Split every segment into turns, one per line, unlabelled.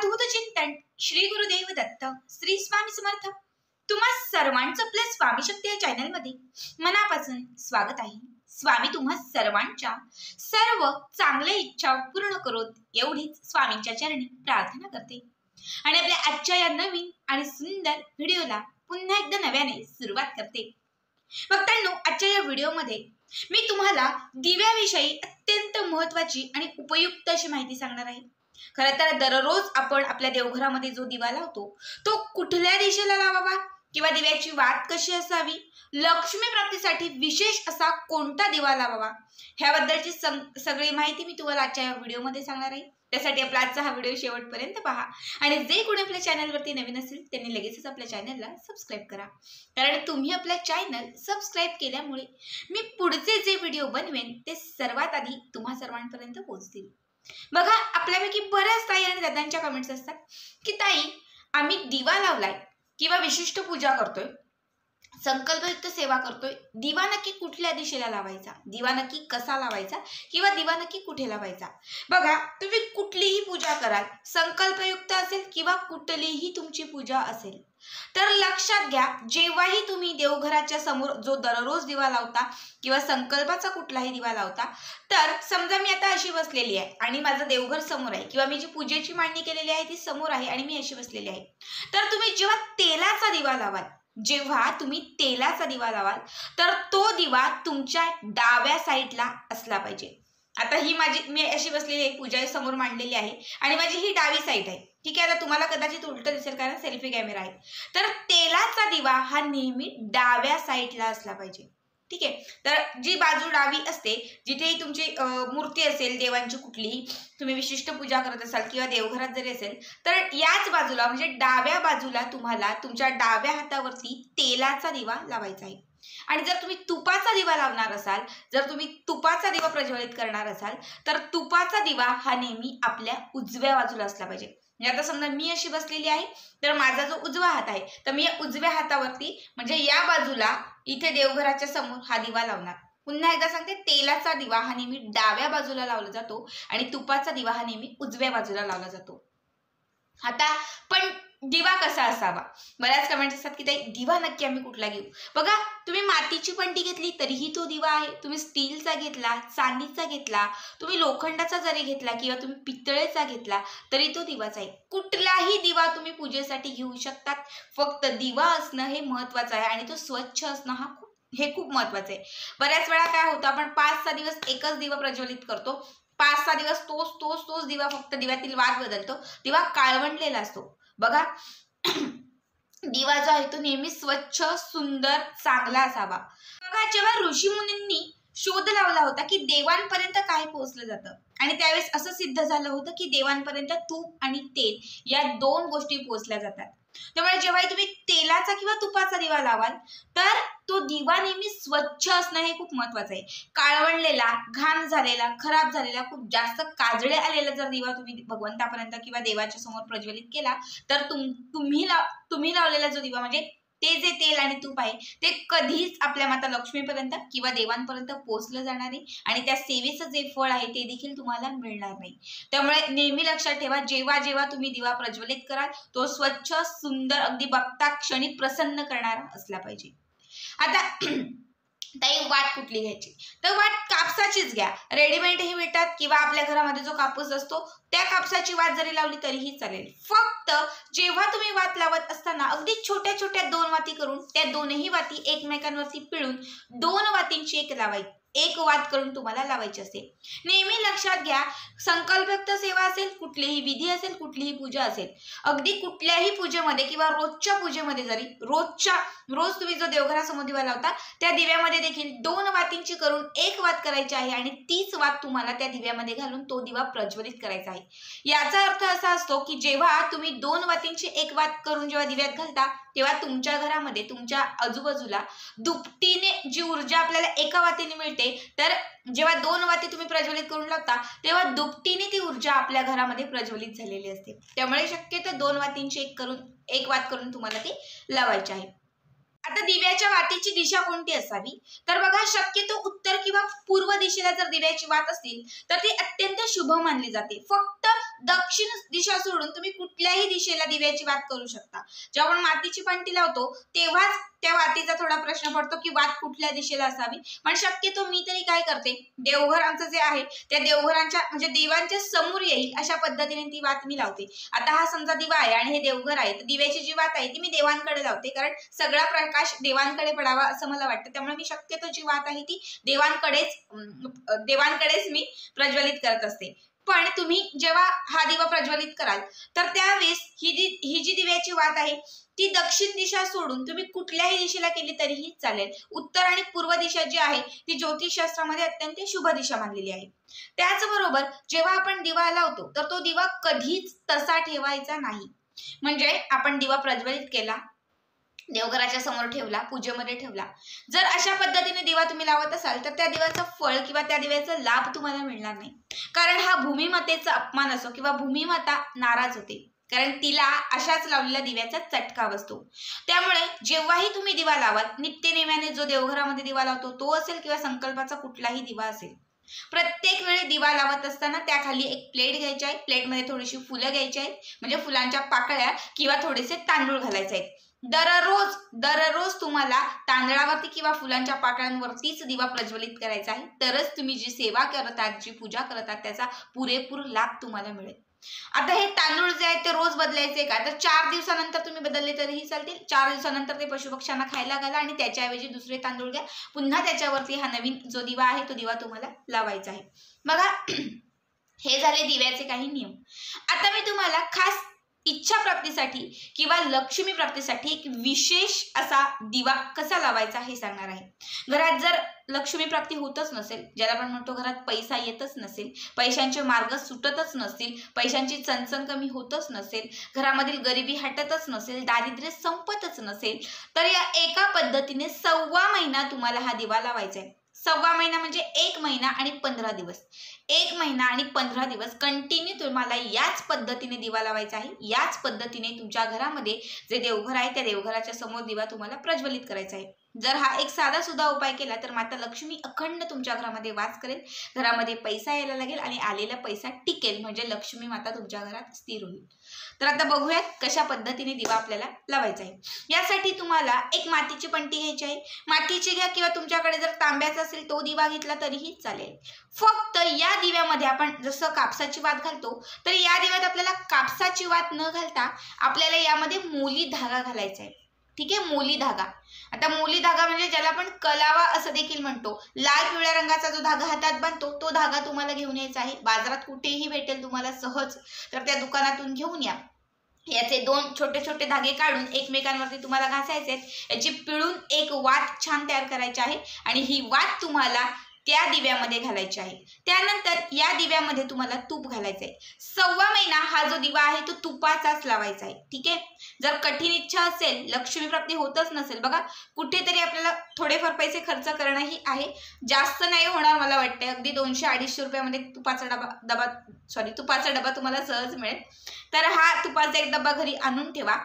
अवधूत चिंतन श्री गुरुदेव दत्त श्री स्वामी समर्थ। तुम्हा सर्वांचं आपल्या स्वामी शक्ती या चॅनल मध्ये मनापासून स्वागत आहे। स्वामी तुम्हा सर्वांच्या सर्व चांगल्या इच्छा पूर्ण करोत एवढीच स्वामींच्या चरणी प्रार्थना करते आणि आपल्या आजच्या या नवीन आणि सुंदर व्हिडिओला पुन्हा एकदा नव्याने सुरुवात करते। भक्तांनो, आजच्या या व्हिडिओमध्ये मी तुम्हाला दिव्याविषयी अत्यंत महत्त्वाची आणि उपयुक्त अशी माहिती सांगणार आहे। खरं तर दररोज आपण आपल्या देवघरामध्ये जो दिवा लावतो तो कुठल्या दिशेला लावावा किंवा दिव्याची वात कशी असावी, लक्ष्मी प्राप्तीसाठी विशेष असा कोणता दिवा लावावा ह्याबद्दलची सगळी माहिती मी तुम्हाला आजच्या या व्हिडिओमध्ये सांगणार आहे। त्यासाठी आपला आजचा हा व्हिडिओ शेवटपर्यंत पहा आणि जे कोणी आपल्या चॅनलवरती नवीन असेल त्यांनी लगेचच आपल्या चॅनलला सबस्क्राईब करा, कारण तुम्ही आपल्या चॅनल सबस्क्राईब केल्यामुळे मी पुढचे जे व्हिडिओ बनवेन ते सर्वात आधी तुम्हा सर्वांपर्यंत पोहोचतील। बघा, आपल्यापैकी बऱ्याच ताई आणि दादांच्या कमेंट्स असतात की ताई, आम्ही दिवा लावलाय किंवा विशिष्ट पूजा करतोय, संकल्पयुक्त सेवा करतोय, दिवा नक्की कुठल्या दिशेला लावायचा, दिवा नक्की कसा लावायचा किंवा दिवा नक्की कुठे लावायचा। बघा, तुम्ही कुठलीही पूजा कराल, संकल्पयुक्त असेल किंवा कुठलीही तुमची पूजा असेल, तर लक्षात घ्या, जेव्हाही तुम्ही देवघराच्या समोर जो दररोज दिवा लावता किंवा संकल्पाचा कुठलाही दिवा लावता, तर समजा मी आता अशी बसलेली आहे आणि माझं देवघर समोर आहे किंवा मी जी पूजेची मांडणी केलेली आहे ती समोर आहे आणि मी अशी बसलेली आहे, तर तुम्ही जेव्हा तेलाचा दिवा लावाल, तर तो दिवा तुमच्या डाव्या साईडला असला पाहिजे। आता मी अशी बसलेली आहे, पूजा समोर मांडलेली आहे आणि माझी ही डावी साईड आहे, ठीक आहे। आता तुम्हाला कदाचित उलट दिसेल कारण सेल्फी कॅमेरा आहे, तर तेलाचा दिवा हा नेहमी डाव्या साईडला असला पाहिजे, ठीक आहे। तर जी बाजू डावी असते, जिथेही तुमची मूर्ती असेल देवांची कुठलीही, तुम्ही विशिष्ट पूजा करत असाल किंवा देवघरात जरी असेल, तर याच बाजूला म्हणजे डाव्या बाजूला तुम्हाला तुमच्या डाव्या हातावरती तेलाचा दिवा लावायचा आहे। आणि जर तुम्ही तुपाचा दिवा लावणार असाल, जर तुम्ही तुपाचा दिवा प्रज्वलित करणार असाल, तर तुपाचा दिवा हा नेहमी आपल्या उजव्या बाजूला असला पाहिजे। म्हणजे आता समजा मी अशी बसलेली आहे, तर माझा जो उजवा हात आहे, तर मी उजव्या हातावरती म्हणजे या बाजूला इथे देवघराच्या समोर हा दिवा लावणार। पुन्हा एकदा सांगते, तेलाचा दिवा हा नेहमी डाव्या बाजूला लावला जातो आणि तुपाचा दिवा हा नेहमी उजव्या बाजूला लावला जातो। आता पण दिवा कसा असावा, बऱ्याच कमेंट्स असतात की ताई दिवा नक्की आम्ही कुठला घेऊ। बघा, तुम्ही मातीची पंटी घेतली तरीही तो दिवा आहे, तुम्ही स्टीलचा घेतला, चांदीचा घेतला, तुम्ही लोखंडाचा जरी घेतला किंवा तुम्ही पितळेचा घेतला तरी तो दिवाच आहे। कुठलाही दिवा तुम्ही पूजेसाठी घेऊ शकतात, फक्त दिवा असणं हे महत्वाचं आहे आणि तो स्वच्छ असणं हे खूप महत्वाचं आहे। बऱ्याच वेळा काय होतं, आपण 5-6 दिवस एकच दिवा प्रज्वलित करतो, 5-6 दिवस तोच दिवा, फक्त दिव्यातील वात बदलतो, दिवा काळवंडलेला असतो। बघा, दिवा जो आहे तो नेहमी स्वच्छ, सुंदर, चांगला असावा। बघा, जेव्हा ऋषी मुनींनी शोध लावला होता की देवांपर्यंत काय पोहोचलं जातं, आणि त्यावेळेस असं सिद्ध झालं होतं की देवांपर्यंत तूप आणि तेल या 2 गोष्टी पोहोचल्या जातात। त्यामुळे जेव्हा तुम्ही तेलाचा किंवा तुपाचा दिवा लावाल, तर तो दिवा नेहमी स्वच्छ असणं हे खूप महत्वाचं आहे। काळवंडलेला, घाण झालेला, खराब झालेला, खूप जास्त काजळे आलेला जर दिवा तुम्ही भगवंतापर्यंत किंवा देवाच्या समोर प्रज्वलित केला, तर तुम्ही लावलेला जो दिवा म्हणजे ते जे तेल आणि तूप आहे ते कधीच आपल्या माता लक्ष्मीपर्यंत किंवा देवांपर्यंत पोहोचलं जाणार नाही आणि त्या सेवेचं जे फळ आहे ते देखील तुम्हाला मिळणार नाही। त्यामुळे नेहमी लक्षात ठेवा, जेव्हा तुम्ही दिवा प्रज्वलित कराल, तो स्वच्छ, सुंदर, अगदी बघता क्षणी प्रसन्न करणारा असला पाहिजे। आता ताई वाट कुठली घ्यायची, तर वाट कापसाचीच घ्या, रेडीमेडही मिळतात किंवा आपल्या घरामध्ये जो कापूस असतो त्या कापसाची वात जरी लावली तरीही चालेल। फक्त जेव्हा तुम्ही वात लावत असताना अगदी छोट्या छोट्या 2 वाती करून त्या दोनही वाती एकमेकांवरती पिळून 2 वातींची एक वात करून तुम्हाला लावायची असते। नेहमी लक्षात घ्या, संकल्पयुक्त सेवा असेल, कुठलीही विधी असेल, कुठलीही पूजा असेल, अगदी कुठल्याही पूजेमध्ये किंवा रोजच्या पूजेमध्ये जरी रोज तुम्ही जो देवघरासमोर दिवा लावता त्या दिव्यामध्ये देखील 2 वातींची करून 1 वात करायची आहे आणि तीच वात तुम्हाला त्या दिव्यामध्ये घालून तो दिवा प्रज्वलित करायचा आहे। याचा अर्थ असा असतो की जेव्हा तुम्ही 2 वातींची 1 वात करून जेव्हा दिव्यात घालता, तेव्हा तुमच्या घरामध्ये तुमच्या आजूबाजूला दुपटीने जी ऊर्जा आपल्याला एका वातीने मिळते, तर जेव्हा 2 वाती तुम्ही प्रज्वलित करून लावता तेव्हा दुपटीने ती ऊर्जा आपल्या घरामध्ये प्रज्वलित झालेली असते। त्यामुळे शक्यतो 2 वातींची एक वात करून तुम्हाला ती लावायची आहे। आता दिव्याच्या वातीची दिशा कोणती असावी, तर बघा, शक्यतो उत्तर किंवा पूर्व दिशेला जर दिव्याची वात असतील तर ती अत्यंत शुभ मानली जाते। फक्त दक्षिण दिशा सोडून तुम्ही कुठल्याही दिशेला दिव्याची वात करू शकता. जेव्हा आपण मातीची पणती लावतो तेव्हाच त्या वातीचा थोडा प्रश्न पडतो की वात कुठल्या दिशेला असावी. पण शक्यतो मी तरी काय करते, देवघर आमचं जे आहे त्या देवघरांच्या म्हणजे देवांच्या समोर येईल अशा पद्धतीने ती वात मी लावते. आता हा समजा दिवा आहे आणि हे देवघर आहे, तर दिव्याची जी वात आहे ती मी देवांकडे लावते, कारण सगळा प्रकाश देवांकडे पडावा असं मला वाटतं. त्यामुळे मी शक्यतो जी वात आहे ती देवांकडेच मी प्रज्वलित करत असते. पण तुम्ही जेव्हा हा दिवा प्रज्वलित कराल तर त्यावेळेस ही जी दिव्याची वात आहे ती दक्षिण दिशा सोडून तुम्ही कुठल्याही दिशेला केली तरीही चालेल. उत्तर आणि पूर्व दिशा जी आहे ती ज्योतिषशास्त्रामध्ये अत्यंत शुभ दिशा मानलेली आहे. त्याचबरोबर जेव्हा आपण दिवा लावतो तर तो दिवा कधीच तसा ठेवायचा नाही. म्हणजे आपण दिवा प्रज्वलित केला, देवघराच्या समोर ठेवला, पूजेमध्ये ठेवला, जर अशा पद्धतीने दिवा तुम्ही लावत असाल तर त्या दिव्याचं फळ किंवा त्या दिव्याचा लाभ तुम्हाला मिळणार नाही. कारण हा भूमिमातेचा अपमान असो किंवा भूमिमाता नाराज होते, कारण तिला अशाच लावलेल्या दिव्याचा चटका बसतो. त्यामुळे जेव्हाही तुम्ही दिवा लावाल, नित्यनेमाने जो देवघरामध्ये दिवा लावतो तो असेल किंवा संकल्पाचा कुठलाही दिवा असेल, प्रत्येक वेळी दिवा लावत असताना त्याखाली एक प्लेट घ्यायची आहे. प्लेटमध्ये थोडीशी फुलं घ्यायची आहेत, म्हणजे फुलांच्या पाकळ्या किंवा थोडेसे तांदूळ घालायचे आहेत. दररोज तुम्हाला तांदळावरती किंवा फुलांच्या पाकळ्यांवरतीच दिवा प्रज्वलित करायचा आहे. तरच तुम्ही जी सेवा करतात, जी पूजा करतात त्याचा पुरेपूर लाभ तुम्हाला मिळेल. आता हे तांदूळ जे आहेत ते रोज बदलायचे का, तर 4 दिवसानंतर तुम्ही बदलले तरीही चालतील. 4 दिवसानंतर ते पशुपक्ष्यांना खायला घाला आणि त्याच्याऐवजी दुसरे तांदूळ घ्या. पुन्हा त्याच्यावरती हा नवीन जो दिवा आहे तो दिवा तुम्हाला लावायचा आहे. बघा, हे झाले दिव्याचे काही नियम. आता मी तुम्हाला खास इच्छा प्राप्तीसाठी किंवा लक्ष्मी प्राप्तीसाठी एक विशेष असा दिवा कसा लावायचा हे सांगणार आहे. घरात जर लक्ष्मी प्राप्ती होतच नसेल, ज्याला आपण म्हणतो घरात पैसा येतच नसेल, पैशांचे मार्ग सुटतच नसतील, पैशांची चणचण कमी होतच नसेल, घरामधील गरिबी हटतच नसेल, दारिद्र्य संपतच नसेल, तर या एका पद्धतीने 1.25 महिना तुम्हाला हा दिवा लावायचा आहे. 1.25 महिना म्हणजे 1 महिना आणि 15 दिवस. 1 महिना आणि 15 दिवस कंटिन्यू तुम्हाला याच पद्धतीने दिवा लावायचा आहे. याच पद्धतीने तुमच्या घरामध्ये जे देवघर आहे त्या देवघराच्या समोर दिवा तुम्हाला प्रज्वलित करायचा आहे. जर हा एक साधा सुद्धा उपाय केला तर माता लक्ष्मी अखंड तुमच्या घरामध्ये वास करेल, घरामध्ये पैसा यायला लागेल आणि आलेला पैसा टिकेल, म्हणजे लक्ष्मी माता तुमच्या घरात स्थिर होईल. तर आता बघूयात कशा पद्धतीने दिवा आपल्याला लावायचा आहे. यासाठी तुम्हाला एक मातीची पणती घ्यायची आहे. मातीची घ्या किंवा तुमच्याकडे जर तांब्याचा असेल तो दिवा घेतला तरीही चालेल. फक्त या दिव्यामध्ये आपण जसं कापसाची वात घालतो तर या दिव्यात आपल्याला कापसाची वात न घालता आपल्याला यामध्ये मोली धागा घालायचा आहे. ठीक आहे, मोली धागा. आता मोली धागा म्हणजे ज्याला आपण कलावा असं देखील म्हणतो. लाल पिवळ्या रंगाचा जो धागा हातात बांधतो तो धागा तुम्हाला घेऊन यायचा आहे. बाजारात कुठेही भेटेल तुम्हाला सहज, तर त्या दुकानातून घेऊन या. याचे 2 छोटे छोटे धागे काढून एकमेकांवरती तुम्हाला घासायचे आहेत. याची पिळून एक वात छान तयार करायची आहे आणि ही वात तुम्हाला त्या दिव्यामध्ये घालायची आहे. त्यानंतर या दिव्यामध्ये तुम्हाला तूप घालायचं आहे. 1.25 महिना हा जो दिवा आहे तो तुपाचाच लावायचा आहे. ठीक आहे, जर कठीण इच्छा असेल, लक्ष्मी प्राप्ती होतच नसेल, बघा कुठेतरी आपल्याला थोडेफार पैसे खर्च करणंही आहे, जास्त नाही होणार मला वाटते. अगदी 200-250 रुपयामध्ये तुपाचा डबा तुम्हाला सहज मिळेल. तर हा तुपाचा एक डबा घरी आणून ठेवा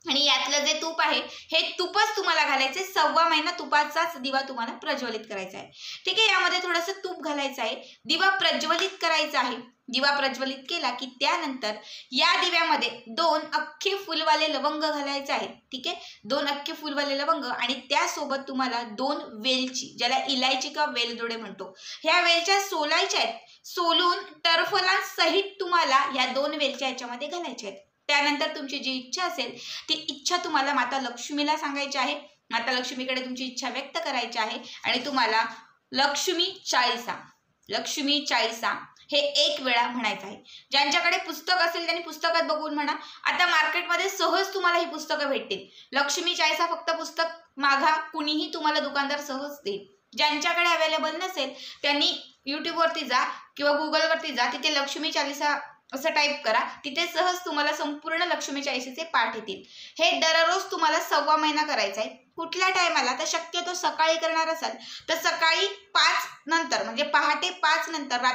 आणि यातलं जे तूप आहे हे तूपच तुम्हाला घालायचे. 1.25 महिना तुपाचाच दिवा तुम्हाला प्रज्वलित करायचा आहे. ठीक आहे, यामध्ये थोडंसं तूप घालायचं आहे, दिवा प्रज्वलित करायचा आहे. दिवा प्रज्वलित केला की त्यानंतर या दिव्यामध्ये 2 अख्खे फुलवाले लवंग घालायचे आहेत. ठीक आहे, 2 अख्खे फुलवाले लवंग आणि त्यासोबत तुम्हाला 2 वेलची, ज्याला इलायची किंवा वेलदोडे म्हणतो, ह्या वेलच्या सोलायच्या आहेत. सोलून टरफलांसहित तुम्हाला या 2 वेलच्या याच्यामध्ये घालायच्या आहेत. त्यानंतर तुमची जी इच्छा असेल ती इच्छा तुम्हाला माता लक्ष्मीला सांगायची आहे. माता लक्ष्मीकडे तुमची इच्छा व्यक्त करायची आहे आणि तुम्हाला लक्ष्मी चाळीसा हे 1 वेळा म्हणायचं आहे. ज्यांच्याकडे पुस्तक असेल त्यांनी पुस्तकात बघून म्हणा. आता मार्केटमध्ये सहज तुम्हाला ही पुस्तकं भेटतील. लक्ष्मी चाळीसा फक्त पुस्तक मागा, कुणीही तुम्हाला दुकानदार सहज देईल. ज्यांच्याकडे अवेलेबल नसेल त्यांनी यूट्यूबवरती जा किंवा गुगलवरती जा, तिथे लक्ष्मी चाळीसा असं टाईप करा, तिथे सहज तुम्हाला संपूर्ण लक्ष्मी चाळीसेचे पाठ येतील. हे दररोज तुम्हाला 1.25 महिना करायचा आहे. कुठल्या टायमाला, तर शक्यतो सकाळी करणार असाल तर सकाळी 5 नंतर म्हणजे पहाटे 5 नंतर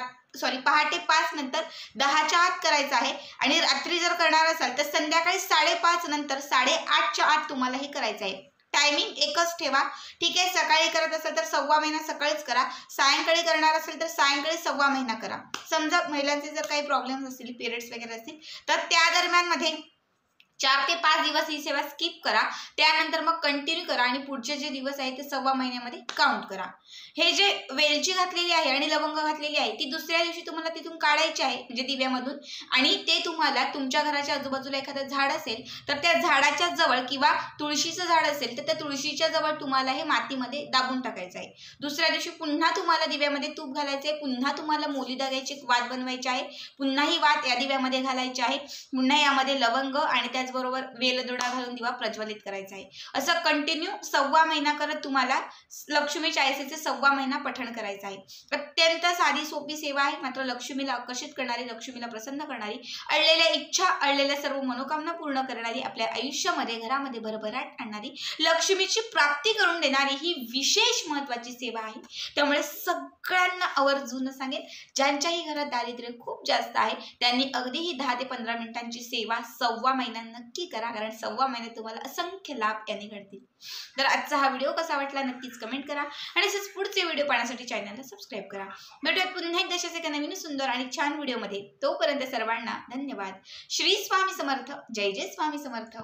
10च्या आत करायचं आहे आणि रात्री जर करणार असाल तर संध्याकाळी 5:30 नंतर 8:30च्या आत तुम्हाला हे करायचं आहे. टायमिंग एकच ठेवा, ठीक आहे. सकाळी करत असेल तर 1.25 महिना सकाळीच करा, सायंकाळी करणार असेल तर सायंकाळी 1.25 महिना करा. समजा महिलांचे जर काही प्रॉब्लेम असतील, पिरियड्स वगैरे असतील तर त्या दरम्यान मध्ये 4 ते 5 दिवस ही सेवा स्किप करा, त्यानंतर मग कंटिन्यू करा आणि पुढचे जे दिवस आहे ते 1.25 महिन्यामध्ये काउंट करा. हे जे वेलची घातलेली आहे आणि लवंग घातलेली आहे ती दुसऱ्या दिवशी तुम्हाला तिथून काढायची आहे म्हणजे दिव्यामधून, आणि ते तुम्हाला तुमच्या घराच्या आजूबाजूला एखादं झाड असेल तर त्या झाडाच्या जवळ किंवा तुळशीचं झाड असेल तर त्या तुळशीच्या जवळ तुम्हाला हे मातीमध्ये दाबून टाकायचं आहे. दुसऱ्या दिवशी पुन्हा तुम्हाला दिव्यामध्ये तूप घालायचं आहे, पुन्हा तुम्हाला मोली दागायची वात बनवायची आहे, पुन्हा ही वात या दिव्यामध्ये घालायची आहे, पुन्हा यामध्ये लवंग आणि त्याचबरोबर वेलदोडा घालून दिवा प्रज्वलित करायचा आहे. असं कंटिन्यू 1.25 महिना करत तुम्हाला लक्ष्मी चाळीसेचे 1.25 महिना पठण करायचं आहे. अत्यंत साधी सोपी सेवा आहे, मात्र लक्ष्मीला आकर्षित करणारी, लक्ष्मीला प्रसन्न करणारी, अडलेल्या इच्छा, अडलेल्या सर्व मनोकामना पूर्ण करणारी, आपल्या आयुष्यामध्ये घरामध्ये भरभराट आणणारी, लक्ष्मीची प्राप्ती करून देणारी ही विशेष महत्वाची सेवा आहे. त्यामुळे सगळ्यांना आवर्जून सांगेन, ज्यांच्याही घरात दारिद्र्य खूप जास्त आहे त्यांनी अगदी ही 10 ते 15 मिनिटांची सेवा 1.25 महिना नक्की करा, कारण 1.25 महिन्यात तुम्हाला असंख्य लाभ याने घडतील. तर आजचा हा व्हिडिओ कसा वाटला नक्कीच कमेंट करा आणि असेच पुढचे व्हिडिओ पाहण्यासाठी चॅनलला सबस्क्राईब करा. भेटूयात पुन्हा एकदा अशाच एका नवीन सुंदर आणि छान व्हिडिओमध्ये. तोपर्यंत सर्वांना धन्यवाद. श्री स्वामी समर्थ. जय जय स्वामी समर्थ.